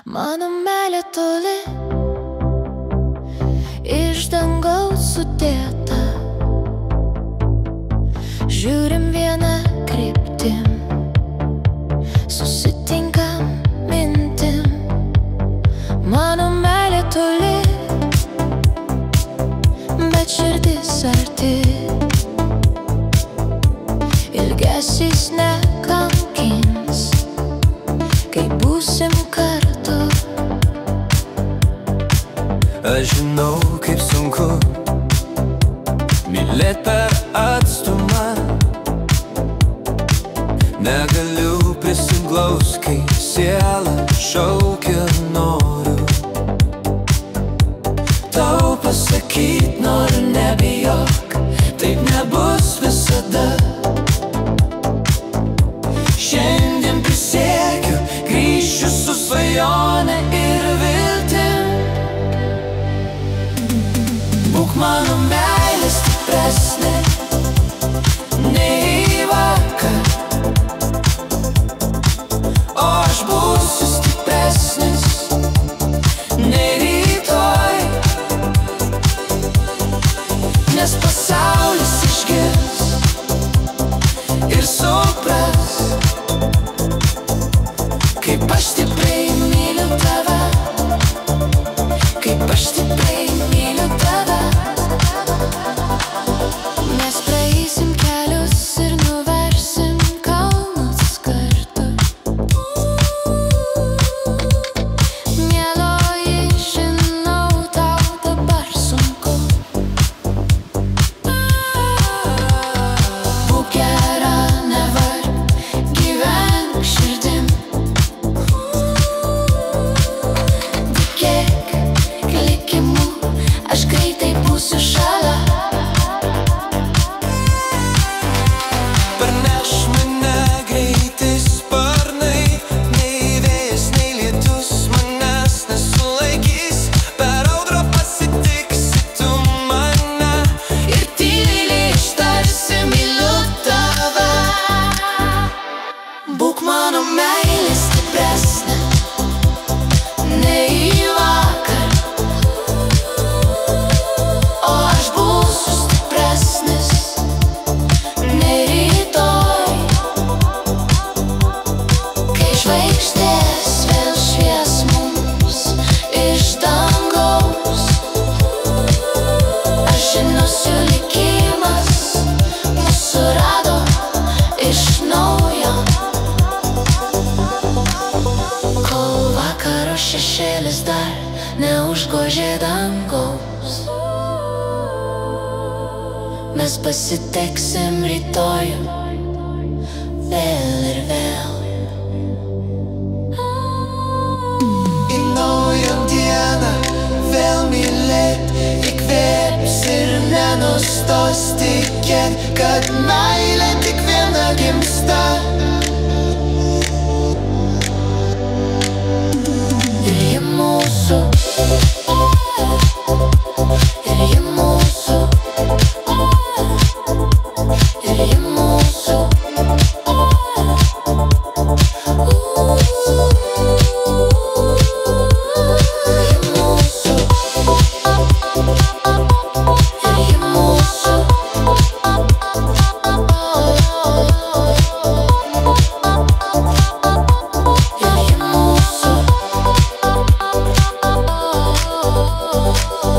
Mano meilė toli, iš dangaus sudėta. Žiūrim vieną kryptim, susitinkam mintim. Mano meilė toli, bet širdis arti. Ilgesys nekankins, kai būsim kartu. Aš žinau, kaip sunku mylėt per atstumą. Negaliu prisiglaust, kai siela šaukia noriu. Tau pasakyt noriu, nebijok, taip nebus visada. Šiandien prisiekiu, grįšiu su svajone ir viltim. Būk mano meilė stipresnė nei vakar, o aš būsiu stipresnis nei rytoj. Nes pasaulis išgirs ir supras, kaip aš stipriai myliu tave, kaip aš stipriai myliu tave. Mes praeisim kelius ir nuversim kalnus kartu. Mieloji, žinau, tau dabar sunku. Būk gera, nevark, gyvenk širdim. Tikėk likimu, aš greitai būsiu šalia. Parneš mane greiti sparnai, nei vėjas, nei lietus manęs nesulaikys. Per audrą pasitiksi tu mane Ir tyliai ištarsi myliu tave. Būk mano meilė stipresnė nei vakar, o aš būsiu stipresnis nei rytoj. Kai žvaigždės vėl švies mums iš dangaus, aš žinosiu, likimas mūsų rado iš naujo. Kol vakaro šešėlis dar neužgožė dangaus, mes pasiteksim rytojų vėl ir vėl. į naują dieną, vėl mylėt, įkvėps ir nenustos. Tikėt, kad meilė tik viena gimsta. Ir ji mūsų, ir ji mūsų, ir ji mūsų. Oh